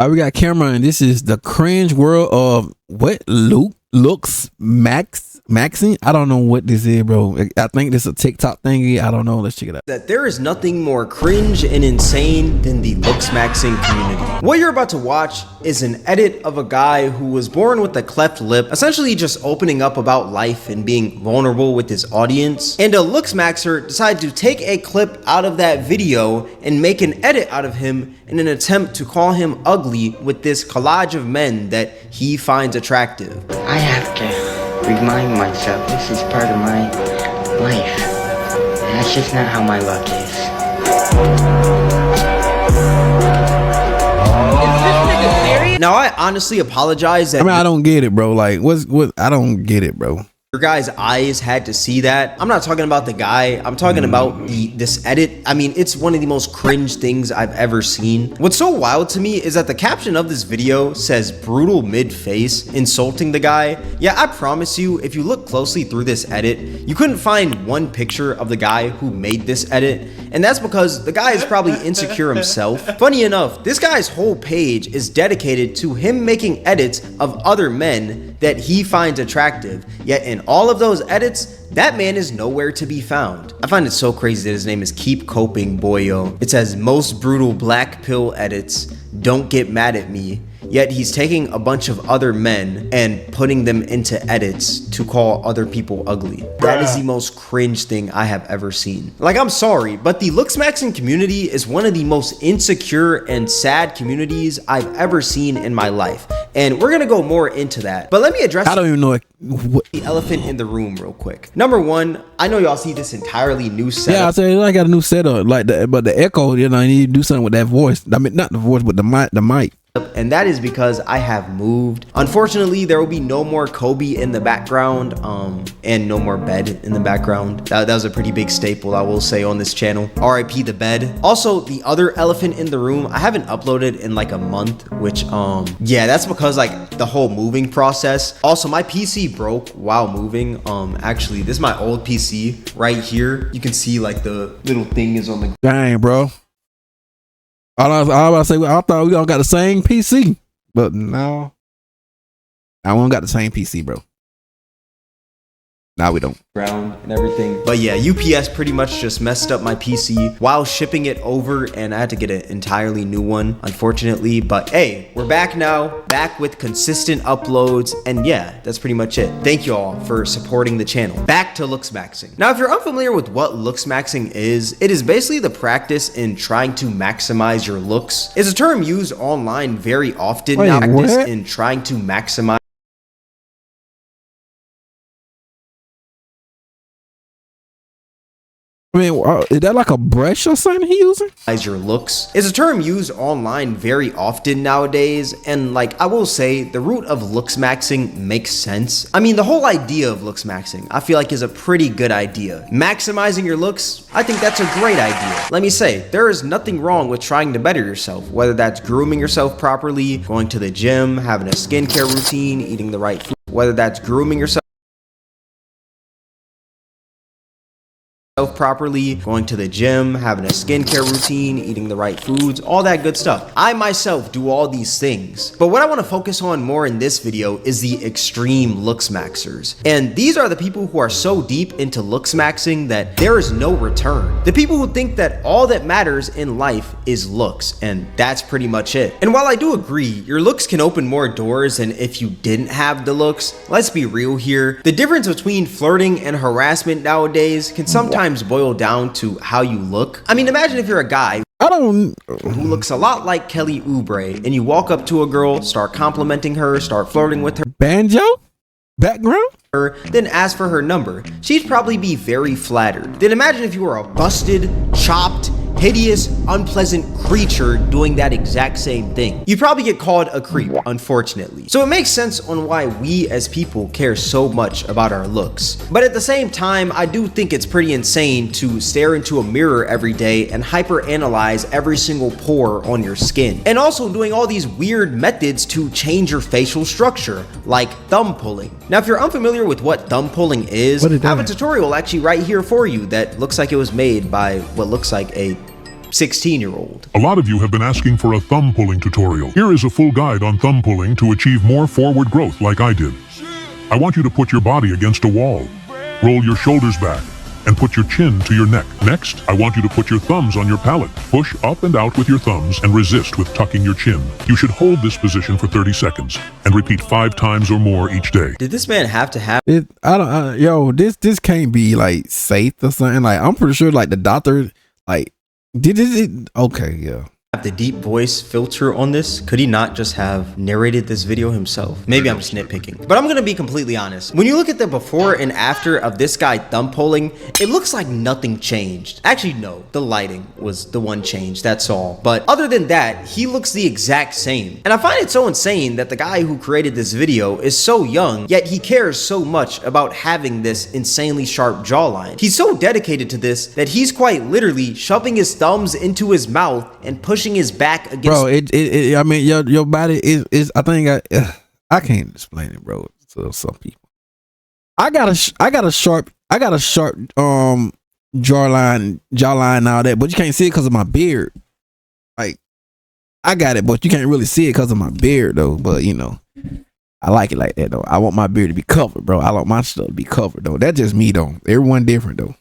All right, we got camera, and this is the cringe world of what Looksmaxxing. I don't know what this is, bro. I think this is a TikTok thingy. I don't know. Let's check it out. That there is nothing more cringe and insane than the Looksmaxxing community. What you're about to watch is an edit of a guy who was born with a cleft lip, essentially just opening up about life and being vulnerable with his audience. And a Looksmaxxer decided to take a clip out of that video and make an edit out of him in an attempt to call him ugly with this collage of men that he finds attractive. I have to remind myself this is part of my life. And that's just not how my luck is. Now I honestly apologize that I don't get it, bro. Like, what? I don't get it, bro. your guys' eyes had to see that. I'm not talking about the guy. I'm talking about this edit. I mean, it's one of the most cringe things I've ever seen. What's so wild to me is that the caption of this video says brutal mid-face, insulting the guy. Yeah, I promise you, if you look closely through this edit, you couldn't find one picture of the guy who made this edit. And that's because the guy is probably insecure himself. Funny enough, this guy's whole page is dedicated to him making edits of other men that he finds attractive. Yet in all of those edits, that man is nowhere to be found. I find it so crazy that his name is Keep Coping Boyo. It says most brutal black pill edits, don't get mad at me. Yet he's taking a bunch of other men and putting them into edits to call other people ugly. That is the most cringe thing I have ever seen. Like, I'm sorry, but the Looksmaxxing community is one of the most insecure and sad communities I've ever seen in my life. And we're gonna go more into that. But let me address I don't even know the elephant in the room real quick. Number one, I know y'all see this entirely new setup. Yeah, I said I got a new setup, like but the echo, you know, I need to do something with that voice. I mean, not the voice, but the mic. And that is because I have moved. Unfortunately, there will be no more Kobe in the background, and no more bed in the background. That was a pretty big staple, I will say, on this channel. RIP the bed. Also, the other elephant in the room, I haven't uploaded in like a month, which, yeah, that's because like the whole moving process. Also, my PC broke while moving. Actually, this is my old PC right here. You can see like the little thing is on the... Dang, bro. I thought we all got the same PC, but no, I don't got the same PC, bro. Now we don't. Ground and everything. But yeah, UPS pretty much just messed up my PC while shipping it over, and I had to get an entirely new one, unfortunately. But hey, we're back now, back with consistent uploads, and yeah, that's pretty much it. Thank you all for supporting the channel. Back to Looksmaxxing. Now, if you're unfamiliar with what Looksmaxxing is, it is basically the practice in trying to maximize your looks. It's a term used online very often now. Practice in trying to maximize. I mean, is that like a brush or something he using? Your looks is a term used online very often nowadays, and like I will say, the root of Looksmaxxing makes sense. I mean, the whole idea of Looksmaxxing I feel like is a pretty good idea. Maximizing your looks, I think that's a great idea. Let me say, there is nothing wrong with trying to better yourself, whether that's grooming yourself properly, going to the gym, having a skincare routine, eating the right food, whether that's grooming yourself properly, going to the gym, having a skincare routine, eating the right foods, all that good stuff. I myself do all these things. But what I want to focus on more in this video is the extreme Looksmaxxers. And these are the people who are so deep into Looksmaxxing that there is no return. The people who think that all that matters in life is looks, and that's pretty much it. And while I do agree, your looks can open more doors than if you didn't have the looks, let's be real here. The difference between flirting and harassment nowadays can sometimes boil down to how you look. I mean, imagine if you're a guy who looks a lot like Kelly Oubre, and you walk up to a girl, start complimenting her, start flirting with her. Banjo? Background? Then ask for her number. She'd probably be very flattered. Then imagine if you were a busted, chopped, hideous, unpleasant creature doing that exact same thing. You'd probably get called a creep, unfortunately. So it makes sense on why we as people care so much about our looks. But at the same time, I do think it's pretty insane to stare into a mirror every day and hyper-analyze every single pore on your skin. And also doing all these weird methods to change your facial structure, like thumb pulling. Now, if you're unfamiliar with what thumb pulling is, I have a tutorial actually right here for you that looks like it was made by what looks like a 16-year-old. A lot of you have been asking for a thumb pulling tutorial. Here is a full guide on thumb pulling to achieve more forward growth like I did. I want you to put your body against a wall. Roll your shoulders back and put your chin to your neck. Next, I want you to put your thumbs on your palate. Push up and out with your thumbs and resist with tucking your chin. You should hold this position for 30 seconds and repeat 5 times or more each day. Did this man have to have It, I don't, yo, this can't be like safe or something. Like, I'm pretty sure like the doctor, like, did it? Okay, yeah. the deep voice filter on this? Could he not just have narrated this video himself? Maybe I'm just nitpicking, but I'm gonna be completely honest. When you look at the before and after of this guy thumb pulling, it looks like nothing changed. Actually, no, the lighting was the one change, that's all. But other than that, he looks the exact same. And I find it so insane that the guy who created this video is so young, yet he cares so much about having this insanely sharp jawline. He's so dedicated to this that he's quite literally shoving his thumbs into his mouth and pushing his back against. Bro, I mean, your body is. I think I can't explain it, bro. To some people, I got a sharp jawline and all that, but you can't see it because of my beard. Like, I got it, but you can't really see it because of my beard, though. But you know, I like it like that, though. I want my beard to be covered, bro. I want my stuff to be covered, though. That's just me, though. Everyone different, though.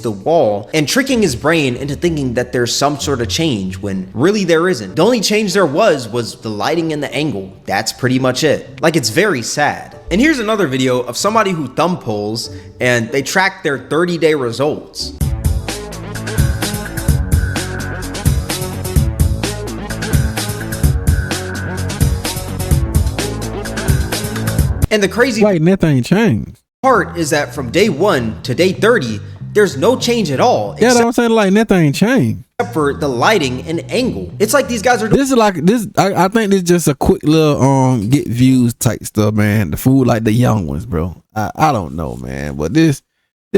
The wall and tricking his brain into thinking that there's some sort of change when really there isn't. The only change there was the lighting and the angle. That's pretty much it. Like, it's very sad. And here's another video of somebody who thumb pulls and they track their 30-day results. And the crazy nothing changed. part is that from day 1 to day 30, there's no change at all. Yeah, I'm saying, like, nothing changed except for the lighting and angle. It's like these guys are doing. This is like this. I think this is just a quick little get views type stuff, man. The food like the young ones, bro. I don't know, man, but this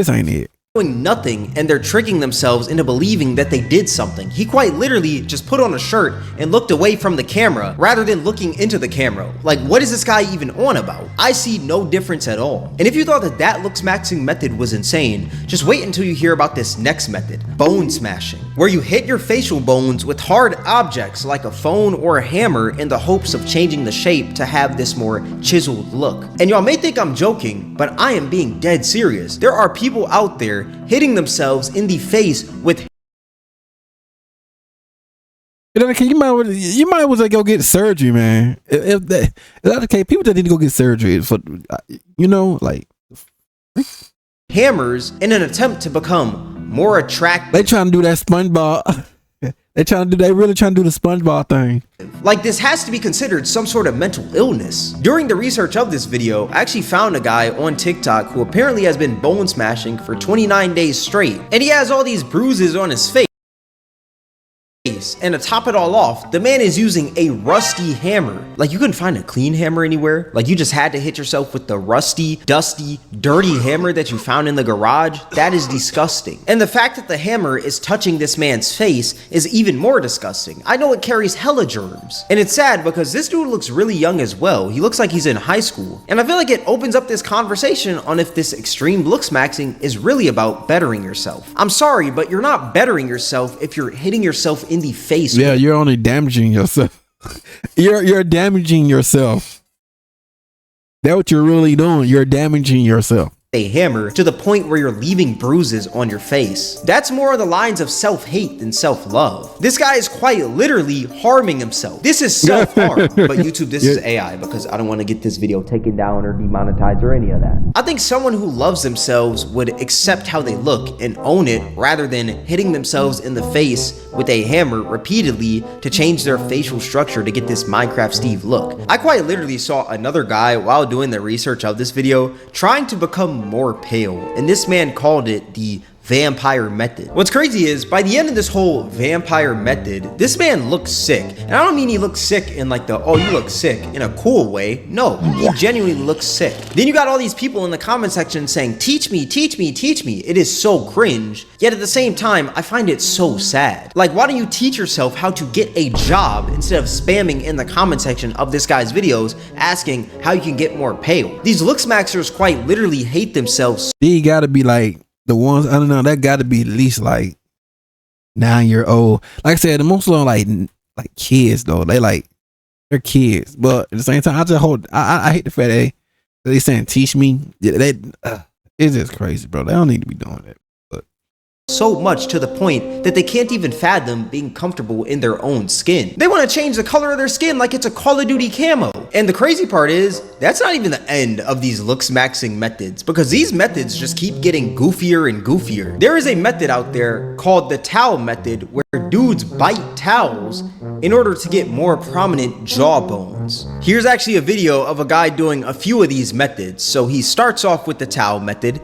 ain't it. Doing nothing, and they're tricking themselves into believing that they did something. He quite literally just put on a shirt and looked away from the camera rather than looking into the camera. Like, what is this guy even on about? I see no difference at all. And if you thought that Looksmaxxing method was insane, just wait until you hear about this next method, bone smashing, where you hit your facial bones with hard objects like a phone or a hammer in the hopes of changing the shape to have this more chiseled look. And y'all may think I'm joking, but I am being dead serious. There are people out there hitting themselves in the face with. You might as well go get surgery, man. If that's the case, people that need to go get surgery for, you know, like hammers in an attempt to become more attractive. They trying to do that SpongeBob. They really trying to do the SpongeBob thing. Like, this has to be considered some sort of mental illness. During the research of this video, I actually found a guy on TikTok who apparently has been bone smashing for 29 days straight. And he has all these bruises on his face. And to top it all off, the man is using a rusty hammer. Like, you couldn't find a clean hammer anywhere. Like, you just had to hit yourself with the rusty, dusty, dirty hammer that you found in the garage. That is disgusting. And the fact that the hammer is touching this man's face is even more disgusting. I know it carries hella germs. And it's sad because this dude looks really young as well. He looks like he's in high school. And I feel like it opens up this conversation on if this extreme looksmaxxing is really about bettering yourself. I'm sorry, but you're not bettering yourself if you're hitting yourself in the face. Yeah, you're only damaging yourself. you're damaging yourself. That's what you're really doing. You're damaging yourself. A hammer to the point where you're leaving bruises on your face. That's more on the lines of self-hate than self-love. This guy is quite literally harming himself. This is self-harm. But YouTube, this is AI because I don't want to get this video taken down or demonetized or any of that. I think someone who loves themselves would accept how they look and own it rather than hitting themselves in the face with a hammer repeatedly to change their facial structure to get this Minecraft Steve look. I quite literally saw another guy while doing the research of this video trying to become more pale, and this man called it the vampire method. What's crazy is by the end of this whole vampire method, this man looks sick. And I don't mean he looks sick in like the, oh, you look sick in a cool way. No, he genuinely looks sick. Then you got all these people in the comment section saying, teach me, teach me, teach me. It is so cringe. Yet at the same time, I find it so sad. Like, why don't you teach yourself how to get a job instead of spamming in the comment section of this guy's videos asking how you can get more pale? These looksmaxxers quite literally hate themselves. They gotta be like the ones, I don't know, that gotta be at least like 9-year-old. Like I said, the most of them like kids though. They're kids, but at the same time, I hate the fact that they saying teach me. It's just crazy, bro. They don't need to be doing that. So much to the point that they can't even fathom being comfortable in their own skin. They want to change the color of their skin like it's a Call of Duty camo. And the crazy part is, that's not even the end of these looksmaxxing methods, because these methods just keep getting goofier and goofier. There is a method out there called the towel method, where dudes bite towels in order to get more prominent jawbones. Here's actually a video of a guy doing a few of these methods. So he starts off with the towel method.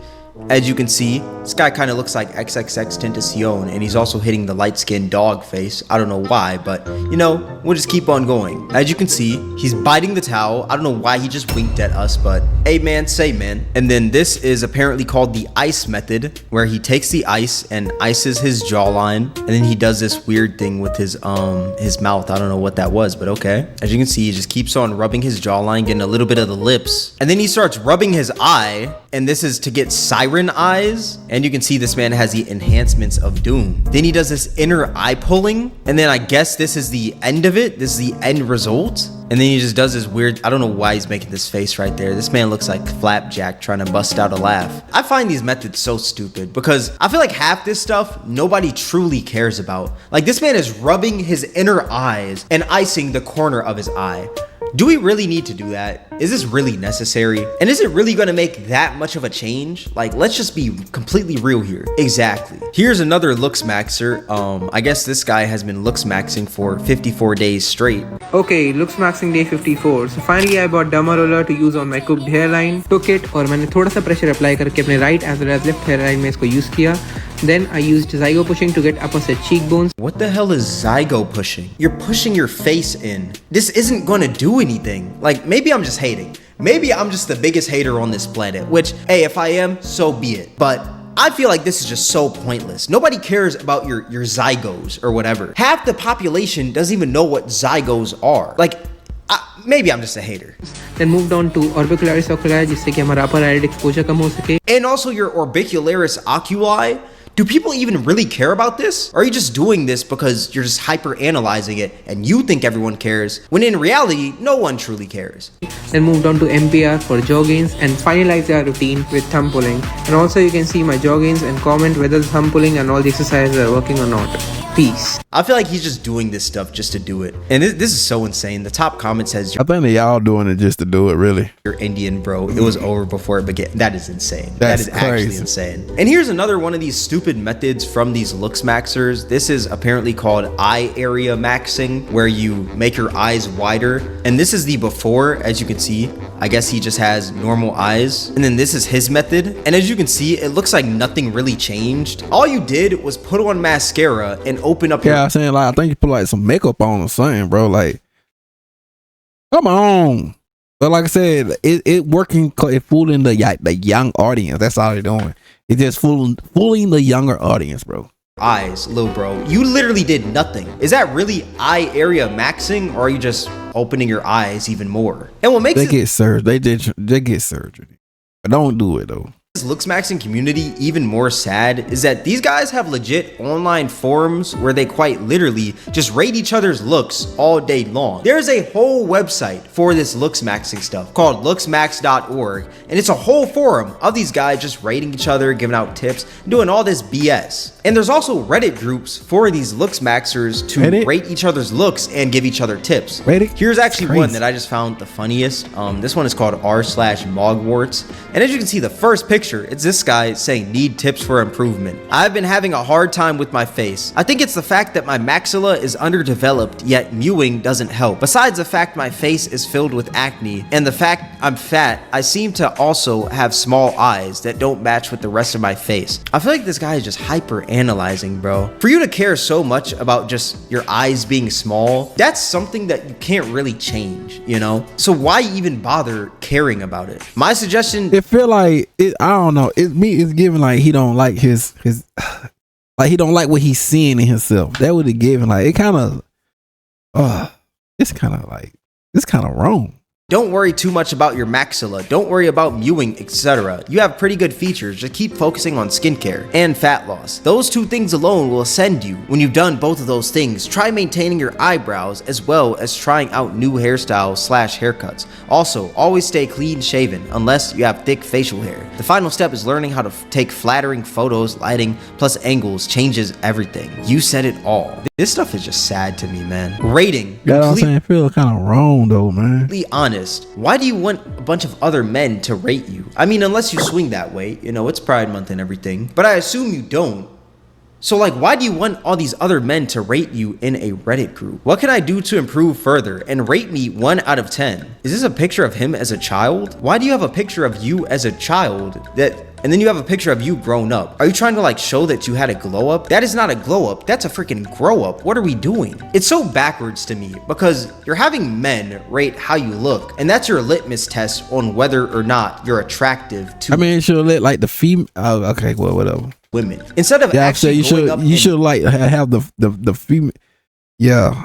As you can see, this guy kind of looks like XXX Tentacion, and he's also hitting the light-skinned dog face. I don't know why, but, you know, we'll just keep on going. As you can see, he's biting the towel. I don't know why he just winked at us, but hey man, say man. And then this is apparently called the ice method, where he takes the ice and ices his jawline, and then he does this weird thing with his mouth. I don't know what that was, but okay. As you can see, he just keeps on rubbing his jawline, getting a little bit of the lips, and then he starts rubbing his eye, and this is to get siren eyes. And you can see this man has the enhancements of doom. Then he does this inner eye pulling, and then I guess this is the end of it. This is the end result. And then he just does this weird, I don't know why he's making this face right there. This man looks like Flapjack trying to bust out a laugh. I find these methods so stupid, because I feel like half this stuff nobody truly cares about. Like, this man is rubbing his inner eyes and icing the corner of his eye. Do we really need to do that? Is this really necessary? And is it really gonna make that much of a change? Like, let's just be completely real here. Exactly. Here's another looksmaxxer. I guess this guy has been looksmaxxing for 54 days straight. Okay, looksmaxxing day 54. So finally I bought derma roller to use on my cooked hairline. Took it और मैंने थोड़ा सा pressure apply करके अपने right as well as left hairline में इसको use किया. Then I used zygo pushing to get opposite cheekbones. What the hell is zygo pushing? You're pushing your face in. This isn't gonna do anything. Like, maybe I'm just hating. Maybe I'm just the biggest hater on this planet, which, hey, if I am, so be it. But I feel like this is just so pointless. Nobody cares about your zygos or whatever. Half the population doesn't even know what zygos are. Like, maybe I'm just a hater. Then moved on to orbicularis oculi, जिससे कि हमारा upper eyelid exposure कम हो सके. And also your orbicularis oculi. Do people even really care about this? Or are you just doing this because you're just hyper analyzing it and you think everyone cares, when in reality, no one truly cares? Then moved on to MPR for jaw gains and finalized our routine with thumb pulling. And also you can see my jaw gains and comment whether the thumb pulling and all the exercises are working or not. Peace. I feel like he's just doing this stuff just to do it. And this is so insane. The top comment says, I think they all doing it just to do it, really. You're Indian, bro. It was over before it began. That is insane. That is crazy. Actually insane. And here's another one of these stupid methods from these looksmaxxers. This is apparently called eye area maxing, where you make your eyes wider. And this is the before, as you can see. I guess he just has normal eyes. And then this is his method. And as you can see, it looks like nothing really changed. All you did was put on mascara and open up your... Yeah, I'm saying, like, I think you put like some makeup on or something, bro. Like, come on. But like I said, it working, it fooling the young audience. That's all they're doing. It's just fooling the younger audience, bro. Eyes, little bro. You literally did nothing. Is that really eye area maxing, or are you just opening your eyes even more? And what makes they get surgery. They get surgery. But don't do it though. This looksmaxxing community even more sad is that these guys have legit online forums where they quite literally just rate each other's looks all day long. There's a whole website for this looksmaxxing stuff called looksmaxx.org, and it's a whole forum of these guys just rating each other, giving out tips, doing all this BS. And there's also Reddit groups for these looksmaxxers to rate each other's looks and give each other tips. Here's actually one that I just found the funniest. This one is called r/mogwarts, and as you can see, the first picture, it's this guy saying need tips for improvement. I've been having a hard time with my face. I think it's the fact that my maxilla is underdeveloped, yet mewing doesn't help. Besides the fact my face is filled with acne and the fact I'm fat, I seem to also have small eyes that don't match with the rest of my face. I feel like this guy is just hyper analyzing, bro. For you to care so much about just your eyes being small, that's something that you can't really change, you know? So why even bother caring about it? My suggestion, it feel like it, I don't know. It's giving like he don't like his like he don't like what he's seeing in himself. That would have given like it kind of it's kind of wrong. Don't worry too much about your maxilla. Don't worry about mewing, etc. You have pretty good features. Just keep focusing on skincare and fat loss. Those two things alone will ascend you. When you've done both of those things, try maintaining your eyebrows as well as trying out new hairstyles / haircuts. Also, always stay clean shaven unless you have thick facial hair. The final step is learning how to take flattering photos. Lighting plus angles changes everything. You said it all. This stuff is just sad to me, man. Rating. You know what I'm saying? It feels kind of wrong though, man. Be honest. Why do you want a bunch of other men to rate you? I mean, unless you swing that way, you know, it's Pride Month and everything. But I assume you don't. So like, why do you want all these other men to rate you in a Reddit group? What can I do to improve further and rate me 1 out of 10? Is this a picture of him as a child? Why do you have a picture of you as a child and then you have a picture of you grown up? Are you trying to like show that you had a glow up? That is not a glow up. That's a freaking grow up. What are we doing? It's so backwards to me because you're having men rate how you look, and that's your litmus test on whether or not you're attractive to. I mean, it should let like the female. Okay, well, whatever. Women instead of actually you should like have the female. Yeah.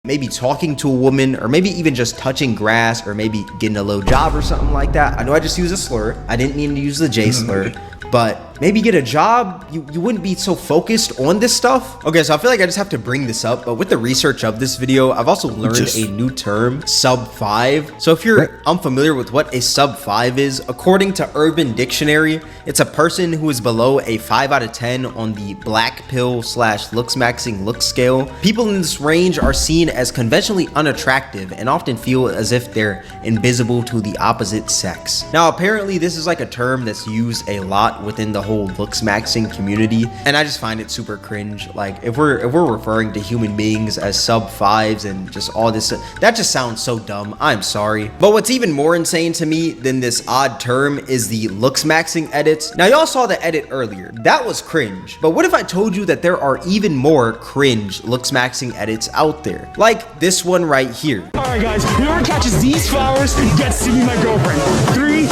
Maybe talking to a woman, or maybe even just touching grass, or maybe getting a low job or something like that. I know I just used a slur. I didn't mean to use the J slur, but maybe get a job. You wouldn't be so focused on this stuff. Okay, so I feel like I just have to bring this up, but with the research of this video, I've also learned a new term, sub 5. So if you're unfamiliar with what a sub 5 is, according to Urban Dictionary, it's a person who is below a 5 out of 10 on the black pill / Looksmaxxing look scale. People in this range are seen as conventionally unattractive and often feel as if they're invisible to the opposite sex. Now, apparently this is like a term that's used a lot within the whole Looksmaxxing community, and I just find it super cringe. Like, if we're referring to human beings as sub 5s and just all this, that just sounds so dumb. I'm sorry. But what's even more insane to me than this odd term is the Looksmaxxing edits. Now, y'all saw the edit earlier. That was cringe. But what if I told you that there are even more cringe Looksmaxxing edits out there? Like this one right here. Alright guys, whoever catches these flowers gets to be my girlfriend. 3, 2, 1.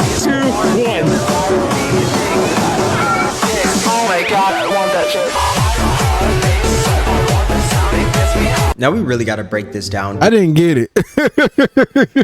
Oh my god, I want that shit. Now we really got to break this down. I didn't get it.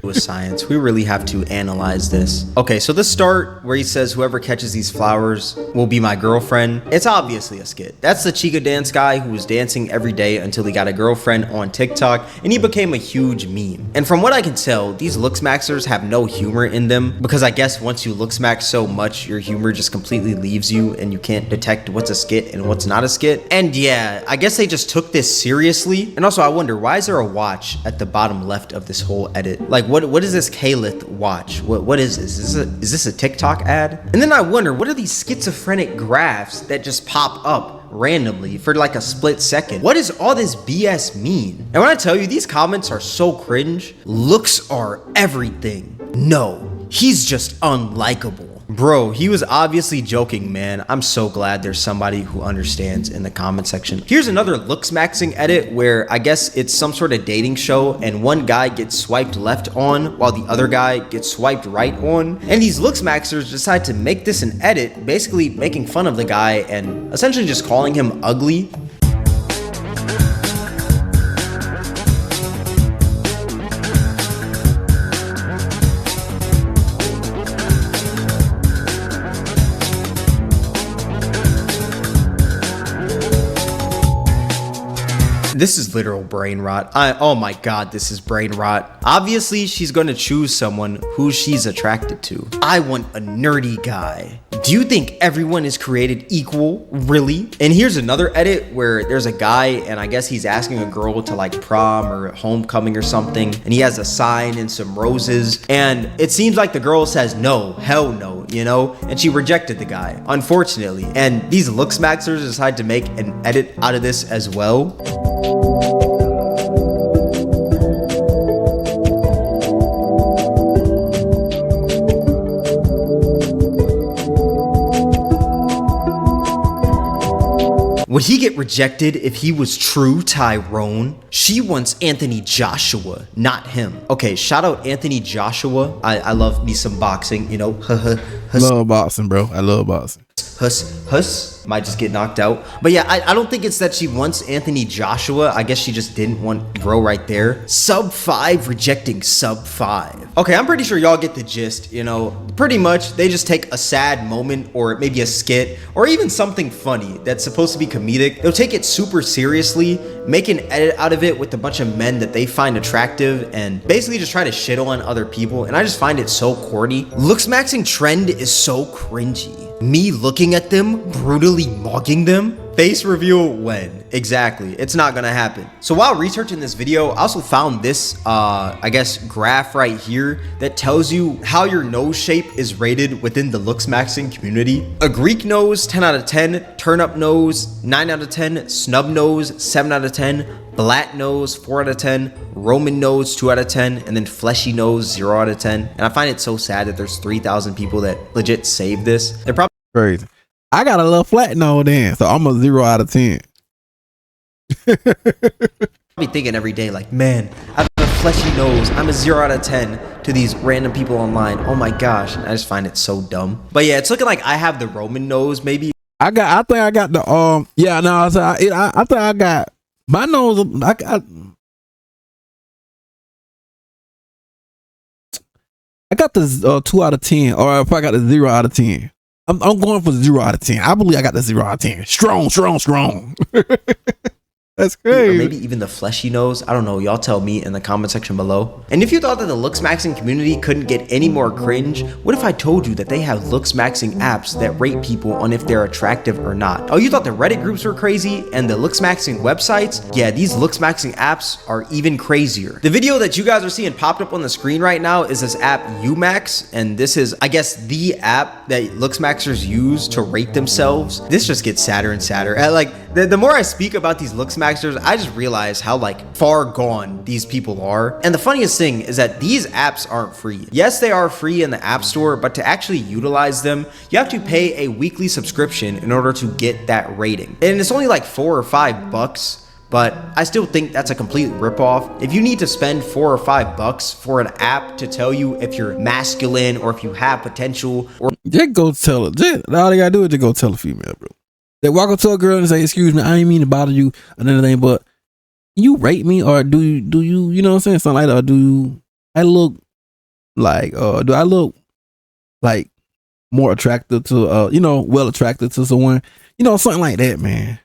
With science, we really have to analyze this. Okay, so the start where he says whoever catches these flowers will be my girlfriend, it's obviously a skit. That's the Chica dance guy who was dancing every day until he got a girlfriend on TikTok, and he became a huge meme. And from what I can tell, these Looksmaxxers have no humor in them, because I guess once you Looksmax so much, your humor just completely leaves you and you can't detect what's a skit and what's not a skit. And yeah, I guess they just took this seriously. And also, I wonder, why is there a watch at the bottom left of this whole edit? Like, what is this Kalith watch? What is this? Is this a TikTok ad? And then I wonder, what are these schizophrenic graphs that just pop up randomly for like a split second? What does all this BS mean? And when I tell you, these comments are so cringe. Looks are everything. No, he's just unlikable. Bro, he was obviously joking, man. I'm so glad there's somebody who understands in the comment section. Here's another Looksmaxxing edit where I guess it's some sort of dating show and one guy gets swiped left on while the other guy gets swiped right on. And these Looksmaxxers decide to make this an edit, basically making fun of the guy and essentially just calling him ugly. This is literal brain rot. Oh my god, this is brain rot. Obviously, she's gonna choose someone who she's attracted to. I want a nerdy guy. Do you think everyone is created equal? Really? And here's another edit where there's a guy and I guess he's asking a girl to like prom or homecoming or something, and he has a sign and some roses, and it seems like the girl says no, hell no, you know, and she rejected the guy, unfortunately. And these Looksmaxxers decide to make an edit out of this as well. Would he get rejected if he was true Tyrone? She wants Anthony Joshua, not him. Okay, shout out Anthony Joshua. I love me some boxing, you know. Love boxing, bro. I love boxing. Huss. Might just get knocked out. But yeah, I don't think it's that she wants Anthony Joshua. I guess she just didn't want bro right there. Sub 5 rejecting sub 5. Okay, I'm pretty sure y'all get the gist, you know. Pretty much, they just take a sad moment or maybe a skit or even something funny that's supposed to be comedic. They'll take it super seriously, make an edit out of it with a bunch of men that they find attractive and basically just try to shit on other people. And I just find it so corny. Looksmaxxing trend is so cringy. Me looking at them, brutally mugging them. Face reveal when? Exactly. It's not gonna happen. So while researching this video, I also found this, I guess, graph right here that tells you how your nose shape is rated within the Looksmaxxing community. A Greek nose, 10 out of 10. Turnip nose, 9 out of 10. Snub nose, 7 out of 10. Black nose, 4 out of 10. Roman nose, 2 out of 10. And then fleshy nose, 0 out of 10. And I find it so sad that there's 3,000 people that legit saved this. They're probably Crazy. I got a little flat nose then, so I'm a 0 out of 10. be thinking every day like, man, I have a fleshy nose. I'm a 0 out of 10 to these random people online. Oh my gosh. I just find it so dumb. But yeah, it's looking like I have the Roman nose maybe. I think I got the yeah, no, I think I got my nose. I got the 2 out of 10, or if I got the 0 out of 10. I'm going for 0 out of 10. I believe I got the 0 out of 10. Strong. That's crazy. Or maybe even the fleshy nose. I don't know. Y'all tell me in the comment section below. And if you thought that the Looksmaxxing community couldn't get any more cringe, what if I told you that they have Looksmaxxing apps that rate people on if they're attractive or not? Oh, you thought the Reddit groups were crazy and the Looksmaxxing websites? Yeah, these Looksmaxxing apps are even crazier. The video that you guys are seeing popped up on the screen right now is this app Umax, and this is, I guess, the app that Looksmaxxers use to rate themselves. This just gets sadder and sadder. Like, the more I speak about these Looksmaxxers, I just realize how like far gone these people are. And the funniest thing is that these apps aren't free. Yes, they are free in the App Store, but to actually utilize them, you have to pay a weekly subscription in order to get that rating. And it's only like $4 or $5, but I still think that's a complete ripoff. If you need to spend $4 or $5 for an app to tell you if you're masculine or if you have potential, or just go tell it. All they gotta do is just go tell a female, bro. They walk up to a girl and say, "Excuse me, I didn't mean to bother you," and anything, but you rate me, or do you, you know what I'm saying, something like that, or do I look like, do I look like more attractive to, you know, well attracted to someone, you know, something like that, man.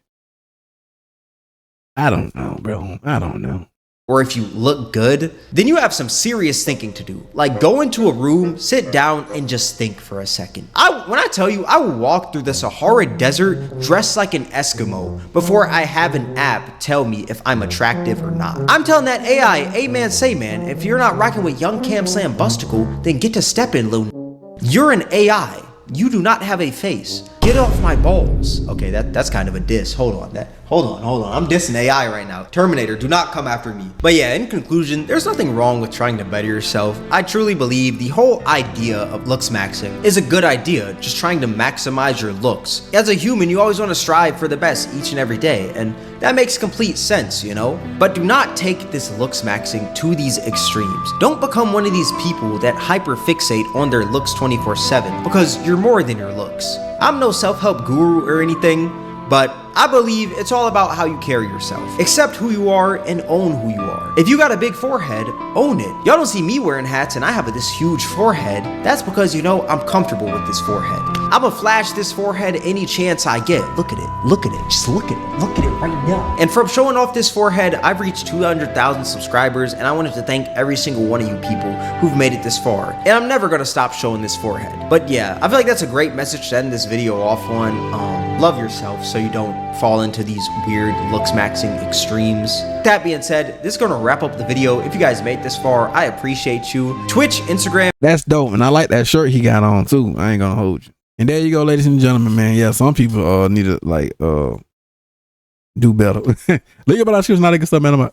I don't know, bro. I don't know. Or if you look good, then you have some serious thinking to do. Like go into a room, sit down, and just think for a second. When I tell you, I will walk through the Sahara Desert dressed like an Eskimo before I have an app tell me if I'm attractive or not. I'm telling that AI, hey man, say man, if you're not rocking with Young Cam Slam Busticle, then get to stepping, little. You're an AI. You do not have a face. Get off my balls. Okay, that's kind of a diss. Hold on. I'm dissing AI right now. Terminator, do not come after me. But yeah, in conclusion, there's nothing wrong with trying to better yourself. I truly believe the whole idea of Looksmaxxing is a good idea, just trying to maximize your looks. As a human, you always want to strive for the best each and every day, and that makes complete sense, you know? But do not take this Looksmaxxing to these extremes. Don't become one of these people that hyperfixate on their looks 24/7, because you're more than your looks. I'm no self-help guru or anything, but I believe it's all about how you carry yourself. Accept who you are and own who you are. If you got a big forehead, own it. Y'all don't see me wearing hats and I have this huge forehead. That's because, you know, I'm comfortable with this forehead. I'ma flash this forehead any chance I get. Look at it, just look at it right now. And from showing off this forehead, I've reached 200,000 subscribers, and I wanted to thank every single one of you people who've made it this far. And I'm never gonna stop showing this forehead. But yeah, I feel like that's a great message to end this video off on. Love yourself so you don't fall into these weird Looksmaxxing extremes. That being said, this is gonna wrap up the video. If you guys made this far, I appreciate you. Twitch, Instagram. That's dope, and I like that shirt he got on too. I ain't gonna hold you. And there you go, ladies and gentlemen, man. Yeah, some people need to like do better. Leave your shoes, not a good stuff, man.